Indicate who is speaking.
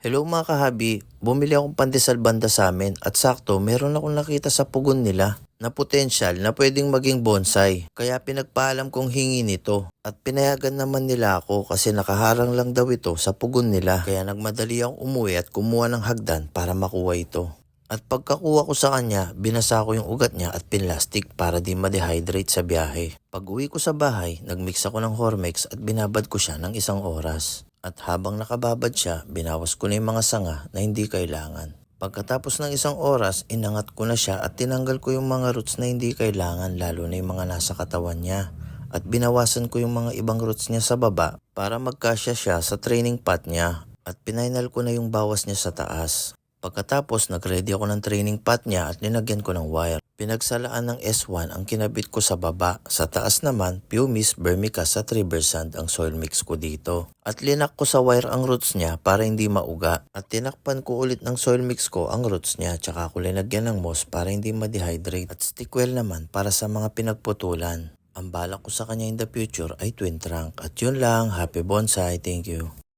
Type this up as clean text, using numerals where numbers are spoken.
Speaker 1: Hello mga kahabi, bumili akong pandesal banda sa amin at sakto meron akong nakita sa pugon nila na potensyal na pwedeng maging bonsai. Kaya pinagpaalam kong hingi nito at pinayagan naman nila ako kasi nakaharang lang daw ito sa pugon nila. Kaya nagmadali akong umuwi at kumuha ng hagdan para makuha ito. At pagkakuha ko sa kanya, binasa ko yung ugat niya at pinlastik para di ma-dehydrate sa biyahe. Pag uwi ko sa bahay, nagmix ako ng Hormex at binabad ko siya ng 1 oras. At habang nakababad siya, binawas ko na yung mga sanga na hindi kailangan. Pagkatapos ng 1 oras, inangat ko na siya at tinanggal ko yung mga roots na hindi kailangan lalo na yung mga nasa katawan niya. At binawasan ko yung mga ibang roots niya sa baba para magkasya siya sa training pot niya. At pinainal ko na yung bawas niya sa taas. Pagkatapos, nag-ready ako ng training pot niya at linagyan ko ng wire. Pinagsalaan ng S1 ang kinabit ko sa baba. Sa taas naman, Pumice Vermicast at River Sand ang soil mix ko dito. At linak ko sa wire ang roots niya para hindi mauga. At tinakpan ko ulit ng soil mix ko ang roots niya tsaka ko linagyan ng moss para hindi ma-dehydrate. At stick well naman para sa mga pinagputulan. Ang balak ko sa kanya in the future ay twin trunk. At yun lang, happy bonsai, thank you.